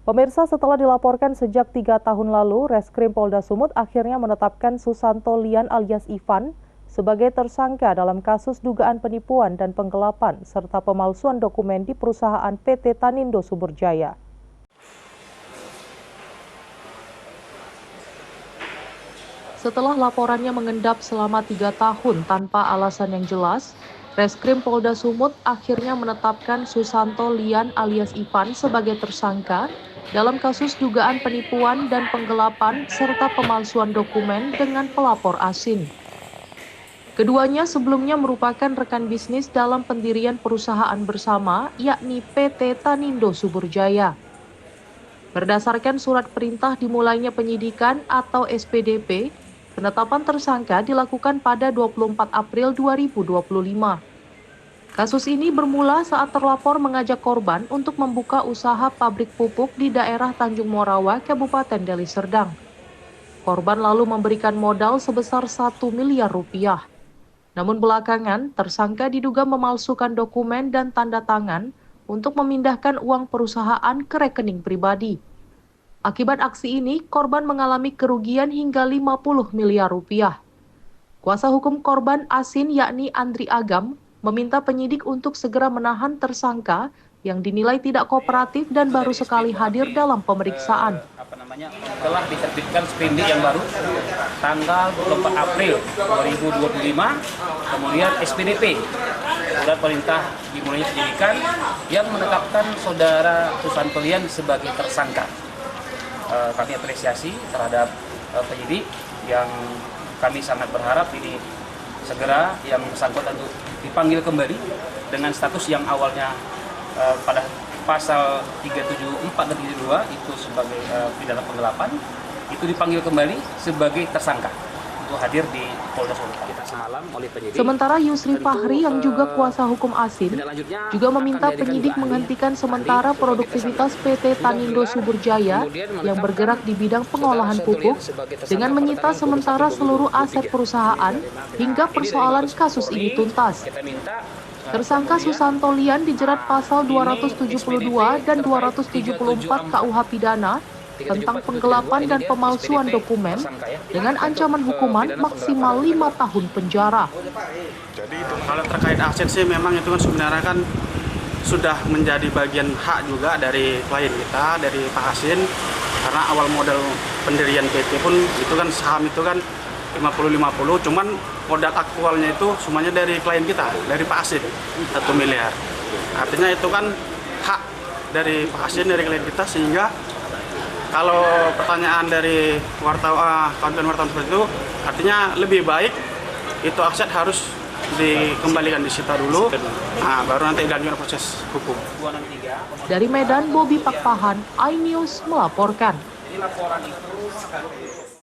Pemirsa, setelah dilaporkan sejak 3 tahun lalu, Reskrim Polda Sumut akhirnya menetapkan Susanto Lian alias Ivan sebagai tersangka dalam kasus dugaan penipuan dan penggelapan serta pemalsuan dokumen di perusahaan PT Tanindo Suburjaya. Setelah laporannya mengendap selama 3 tahun tanpa alasan yang jelas, Reskrim Polda Sumut akhirnya menetapkan Susanto Lian alias Ivan sebagai tersangka dalam kasus dugaan penipuan dan penggelapan serta pemalsuan dokumen dengan pelapor asing. Keduanya sebelumnya merupakan rekan bisnis dalam pendirian perusahaan bersama, yakni PT Tanindo Suburjaya. Berdasarkan surat perintah dimulainya penyidikan atau SPDP, penetapan tersangka dilakukan pada 24 April 2025. Kasus ini bermula saat terlapor mengajak korban untuk membuka usaha pabrik pupuk di daerah Tanjung Morawa, Kabupaten Deli Serdang. Korban lalu memberikan modal sebesar 1 miliar rupiah. Namun belakangan, tersangka diduga memalsukan dokumen dan tanda tangan untuk memindahkan uang perusahaan ke rekening pribadi. Akibat aksi ini, korban mengalami kerugian hingga 50 miliar rupiah. Kuasa hukum korban Asin yakni Andri Agam meminta penyidik untuk segera menahan tersangka yang dinilai tidak kooperatif dan baru sekali hadir dalam pemeriksaan. Telah diterbitkan sprindik yang baru tanggal 24 April 2025, kemudian SPDP, surat perintah dimulainya penyidikan yang menetapkan saudara Susanto Lian sebagai tersangka. Kami apresiasi terhadap penyidik yang kami sangat berharap ini segera yang bersangkutan untuk dipanggil kembali dengan status yang awalnya pada pasal 374 dan 32 itu sebagai pidana penggelapan, itu dipanggil kembali sebagai tersangka untuk hadir di Polda Sumut. Sementara Yusri Fahri yang juga kuasa hukum Asin juga meminta penyidik menghentikan sementara produktivitas PT Tanindo Suburjaya yang bergerak di bidang pengolahan pupuk dengan menyita sementara seluruh aset perusahaan hingga persoalan kasus ini tuntas. Tersangka Susanto Lian dijerat pasal 272 dan 274 KUH Pidana tentang penggelapan dan pemalsuan dokumen dengan ancaman hukuman maksimal 5 tahun penjara. Jadi kalau terkait aset sih memang itu kan sebenarnya kan sudah menjadi bagian hak juga dari klien kita, dari Pak Asin, karena awal modal pendirian PT pun itu kan saham itu kan 50-50, cuman modal aktualnya itu semuanya dari klien kita, dari Pak Asin, 1 miliar. Artinya itu kan hak dari Pak Asin, dari klien kita, sehingga kalau pertanyaan dari kawan-kawan wartawan seperti itu, artinya lebih baik itu aset harus dikembalikan, disita dulu, baru nanti dilanjutkan proses hukum. Dari Medan, Bobi Pakpahan, iNews melaporkan.